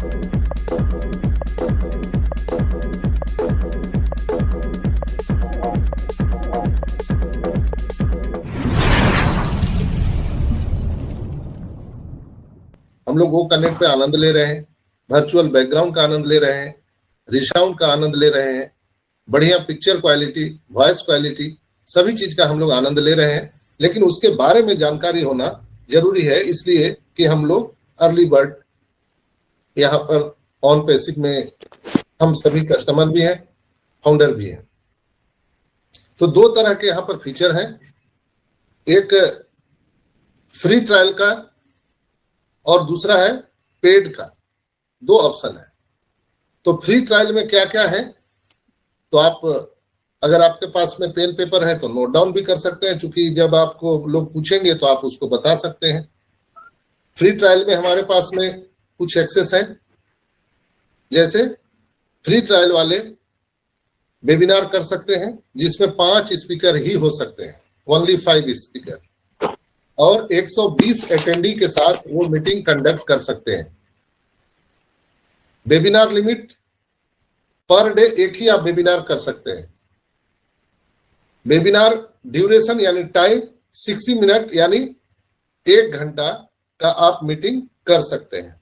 हम लोग वो कनेक्ट पे आनंद ले रहे हैं, वर्चुअल बैकग्राउंड का आनंद ले रहे हैं, रिसाउंड का आनंद ले रहे हैं, बढ़िया पिक्चर क्वालिटी, वॉइस क्वालिटी, सभी चीज का हम लोग आनंद ले रहे हैं। लेकिन उसके बारे में जानकारी होना जरूरी है, इसलिए कि हम लोग अर्ली बर्ड यहाँ पर ऑन पैसिव में हम सभी कस्टमर भी हैं, फाउंडर भी हैं। तो दो तरह के यहाँ पर फीचर हैं, एक फ्री ट्रायल का और दूसरा है पेड का, दो ऑप्शन है। तो फ्री ट्रायल में क्या क्या है, तो आप अगर आपके पास में पेन पेपर है तो नोट डाउन भी कर सकते हैं, क्योंकि जब आपको लोग पूछेंगे तो आप उसको बता सकते हैं। फ्री ट्रायल में हमारे पास में कुछ एक्सेस है, जैसे फ्री ट्रायल वाले वेबिनार कर सकते हैं जिसमें 5 स्पीकर ही हो सकते हैं, ओनली 5 स्पीकर, और 120 अटेंडी के साथ वो मीटिंग कंडक्ट कर सकते हैं। वेबिनार लिमिट पर डे एक ही आप वेबिनार कर सकते हैं। वेबिनार ड्यूरेशन यानी टाइम 60 मिनट यानी 1 घंटा का आप मीटिंग कर सकते हैं।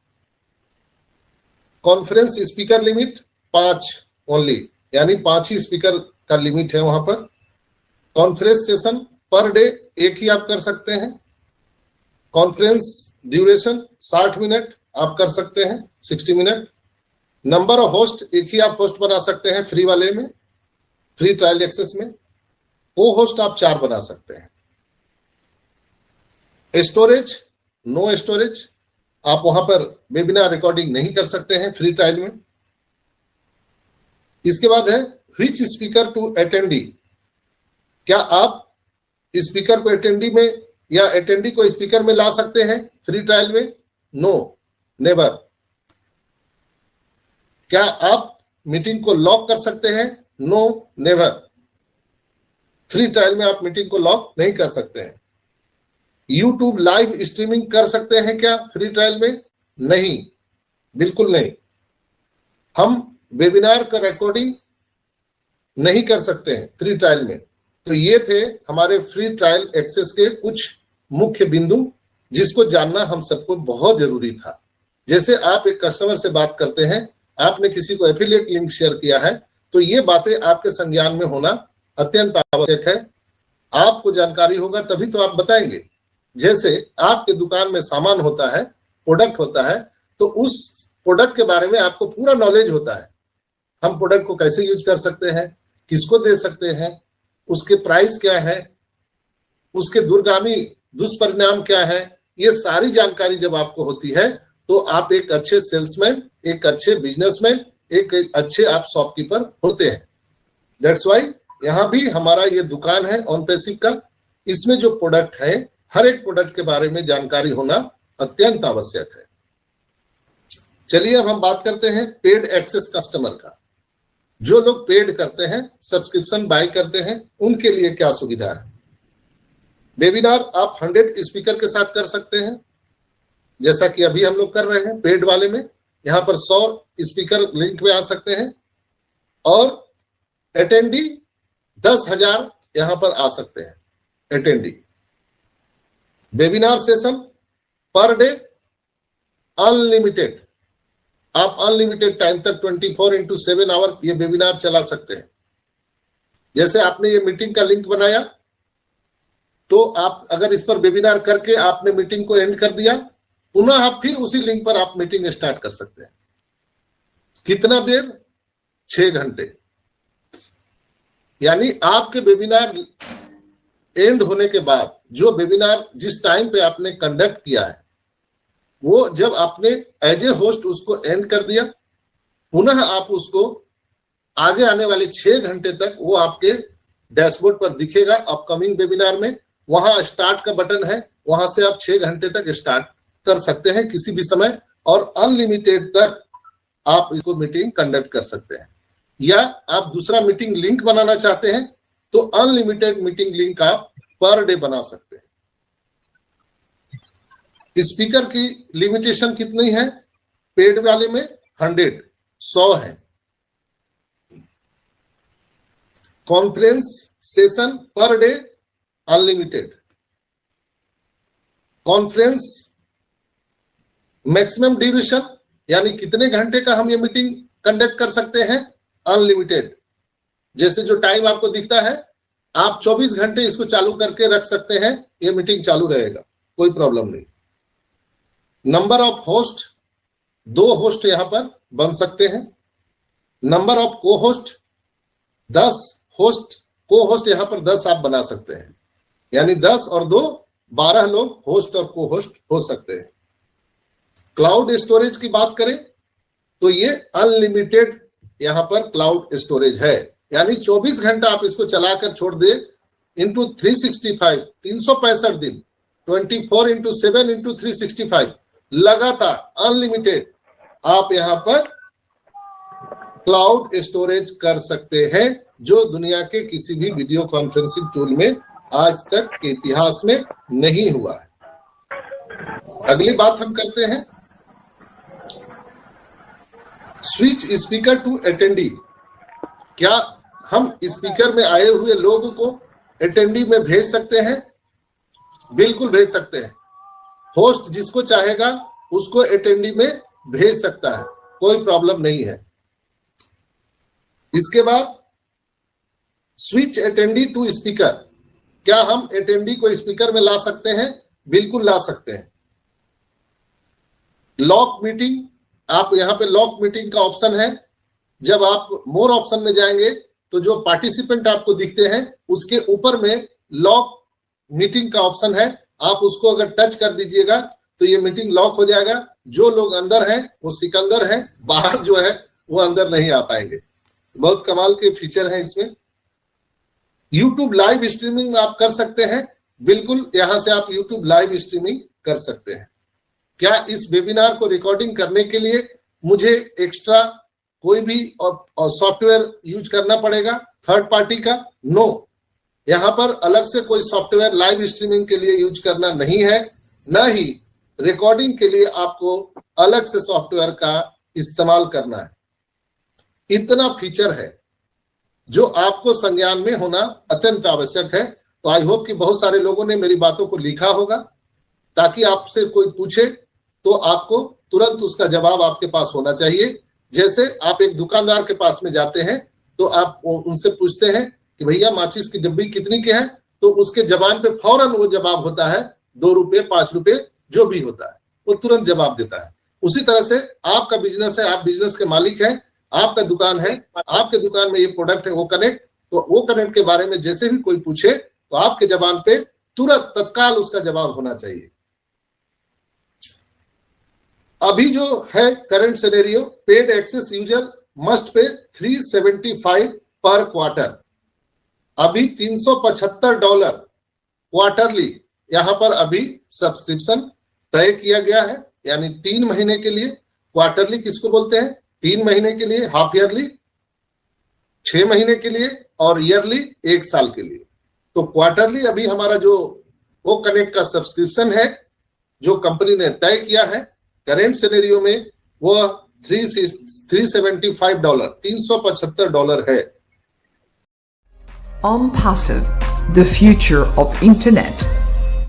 कॉन्फ्रेंस स्पीकर लिमिट 5 ओनली, यानी 5 ही स्पीकर का लिमिट है वहां पर। कॉन्फ्रेंस सेशन पर डे एक ही आप कर सकते हैं। कॉन्फ्रेंस ड्यूरेशन 60 मिनट आप कर सकते हैं, 60 मिनट। नंबर ऑफ होस्ट एक ही आप होस्ट बना सकते हैं फ्री वाले में, फ्री ट्रायल एक्सेस में। वो होस्ट आप 4 बना सकते हैं। स्टोरेज, नो स्टोरेज, आप वहां पर वेबिनार रिकॉर्डिंग नहीं कर सकते हैं फ्री ट्रायल में। इसके बाद है व्हिच स्पीकर टू अटेंडी, क्या आप स्पीकर को अटेंडी में या अटेंडी को स्पीकर में ला सकते हैं फ्री ट्रायल में? No, never. क्या आप मीटिंग को लॉक कर सकते हैं? No, never. फ्री ट्रायल में आप मीटिंग को लॉक नहीं कर सकते हैं। यूट्यूब लाइव स्ट्रीमिंग कर सकते हैं क्या फ्री ट्रायल में? नहीं, बिल्कुल नहीं। हम वेबिनार का रिकॉर्डिंग नहीं कर सकते हैं फ्री ट्रायल में। तो ये थे हमारे फ्री ट्रायल एक्सेस के कुछ मुख्य बिंदु, जिसको जानना हम सबको बहुत जरूरी था। जैसे आप एक कस्टमर से बात करते हैं, आपने किसी को एफिलिएट लिंक शेयर किया है, तो ये बातें आपके संज्ञान में होना अत्यंत आवश्यक है। आपको जानकारी होगा तभी तो आप बताएंगे। जैसे आपके दुकान में सामान होता है, प्रोडक्ट होता है, तो उस प्रोडक्ट के बारे में आपको पूरा नॉलेज होता है। हम प्रोडक्ट को कैसे यूज कर सकते हैं, किसको दे सकते हैं, उसके प्राइस क्या है, उसके दूरगामी दुष्परिणाम क्या है, ये सारी जानकारी जब आपको होती है तो आप एक अच्छे सेल्समैन, एक अच्छे बिजनेसमैन, एक अच्छे आप शॉपकीपर होते हैं। दैट्स वाई यहाँ भी हमारा ये दुकान है ऑन पैसिव का। इसमें जो प्रोडक्ट है, हर एक प्रोडक्ट के बारे में जानकारी होना अत्यंत आवश्यक है। चलिए अब हम बात करते हैं पेड एक्सेस कस्टमर का। जो लोग पेड करते हैं, सब्सक्रिप्शन बाय करते हैं, उनके लिए क्या सुविधा है? वेबिनार आप 100 स्पीकर के साथ कर सकते हैं, जैसा कि अभी हम लोग कर रहे हैं पेड वाले में। यहां पर 100 स्पीकर लिंक में आ सकते हैं और अटेंडी 10,000 यहां पर आ सकते हैं attendee. Webinar session per day unlimited, आप अनलिमिटेड टाइम तक 24/7 आवर ये वेबिनार चला सकते हैं। जैसे आपने ये मीटिंग का लिंक बनाया, तो आप अगर इस पर वेबिनार करके आपने मीटिंग को एंड कर दिया, पुनः आप फिर उसी लिंक पर आप मीटिंग स्टार्ट कर सकते हैं। कितना देर? 6 घंटे। यानी आपके वेबिनार एंड होने के बाद जो वेबिनार जिस टाइम पे आपने कंडक्ट किया है, वो जब आपने एज ए होस्ट उसको एंड कर दिया, पुनः आप उसको आगे आने वाले 6 घंटे तक वो आपके डैशबोर्ड पर दिखेगा अपकमिंग वेबिनार में। वहां स्टार्ट का बटन है, वहां से आप 6 घंटे तक स्टार्ट कर सकते हैं किसी भी समय, और अनलिमिटेड तक आप इसको मीटिंग कंडक्ट कर सकते हैं। या आप दूसरा मीटिंग लिंक बनाना चाहते हैं तो अनलिमिटेड मीटिंग लिंक आप पर डे बना सकते हैं। स्पीकर की लिमिटेशन कितनी है? पेड वाले में 100 है। Conference session per day unlimited. Conference maximum duration यानी कितने घंटे का हम ये मीटिंग कंडक्ट कर सकते हैं, अनलिमिटेड। जैसे जो टाइम आपको दिखता है, आप 24 घंटे इसको चालू करके रख सकते हैं, ये मीटिंग चालू रहेगा, कोई प्रॉब्लम नहीं। नंबर ऑफ होस्ट, 2 होस्ट यहां पर बन सकते हैं। नंबर ऑफ को होस्ट 10 होस्ट, को होस्ट यहां पर 10 आप बना सकते हैं, यानी 10 और 2 12 लोग होस्ट और को होस्ट हो सकते हैं। क्लाउड स्टोरेज की बात करें तो ये अनलिमिटेड यहां पर क्लाउड स्टोरेज है, यानी 24 घंटा आप इसको चलाकर छोड़ दे, इंटू 365 365 दिन, 24/7 इंटू 365 लगातार अनलिमिटेड आप यहां पर क्लाउड स्टोरेज कर सकते हैं, जो दुनिया के किसी भी वीडियो कॉन्फ्रेंसिंग टूल में आज तक के इतिहास में नहीं हुआ है। अगली बात हम करते हैं स्विच स्पीकर टू अटेंडी। क्या हम स्पीकर में आए हुए लोगों को अटेंडी में भेज सकते हैं? बिल्कुल भेज सकते हैं। होस्ट जिसको चाहेगा उसको अटेंडी में भेज सकता है, कोई प्रॉब्लम नहीं है। इसके बाद स्विच अटेंडी टू स्पीकर। क्या हम अटेंडी को स्पीकर में ला सकते हैं? बिल्कुल ला सकते हैं। लॉक मीटिंग, आप यहां पे लॉक मीटिंग का ऑप्शन है। जब आप मोर ऑप्शन में जाएंगे तो जो पार्टिसिपेंट आपको दिखते हैं उसके ऊपर में लॉक मीटिंग का ऑप्शन है, आप उसको अगर टच कर दीजिएगा तो ये मीटिंग लॉक हो जाएगा। जो लोग अंदर हैं वो सिकंदर हैं, बाहर जो है वो अंदर नहीं आ पाएंगे। बहुत कमाल के फीचर है इसमें। YouTube लाइव स्ट्रीमिंग आप कर सकते हैं, बिल्कुल यहां से आप YouTube लाइव स्ट्रीमिंग कर सकते हैं। क्या इस वेबिनार को रिकॉर्डिंग करने के लिए मुझे एक्स्ट्रा कोई भी सॉफ्टवेयर यूज करना पड़ेगा थर्ड पार्टी का? नो, यहां पर अलग से कोई सॉफ्टवेयर लाइव स्ट्रीमिंग के लिए यूज करना नहीं है, न ही रिकॉर्डिंग के लिए आपको अलग से सॉफ्टवेयर का इस्तेमाल करना है। इतना फीचर है जो आपको संज्ञान में होना अत्यंत आवश्यक है। तो आई होप कि बहुत सारे लोगों ने मेरी बातों को लिखा होगा, ताकि आपसे कोई पूछे तो आपको तुरंत उसका जवाब आपके पास होना चाहिए। जैसे आप एक दुकानदार के पास में जाते हैं तो आप उनसे पूछते हैं कि भैया माचिस की डिब्बी कितनी की है, तो उसके जबान पे फौरन वो जवाब होता है 2 रुपए 5 रुपए जो भी होता है, वो तुरंत जवाब देता है। उसी तरह से आपका बिजनेस है, आप बिजनेस के मालिक हैं, आपका दुकान है, आपके दुकान में ये प्रोडक्ट है वो कनेक्ट, तो वो कनेक्ट के बारे में जैसे भी कोई पूछे तो आपके जबान पे तुरंत तत्काल उसका जवाब होना चाहिए। अभी जो है current scenario, paid access user must pay $375 पर क्वार्टर। अभी $375 क्वार्टरली यहां पर अभी सब्सक्रिप्शन तय किया गया है, यानी 3 महीने के लिए। क्वार्टरली किसको बोलते हैं? 3 महीने के लिए, हाफ ईयरली 6 महीने के लिए, और ईयरली 1 साल के लिए। तो क्वार्टरली अभी हमारा जो वो कनेक्ट का सब्सक्रिप्शन है जो कंपनी ने तय किया है करेंट सिनेरियो में, वो $375 $375 है। OnPassive, the future of internet.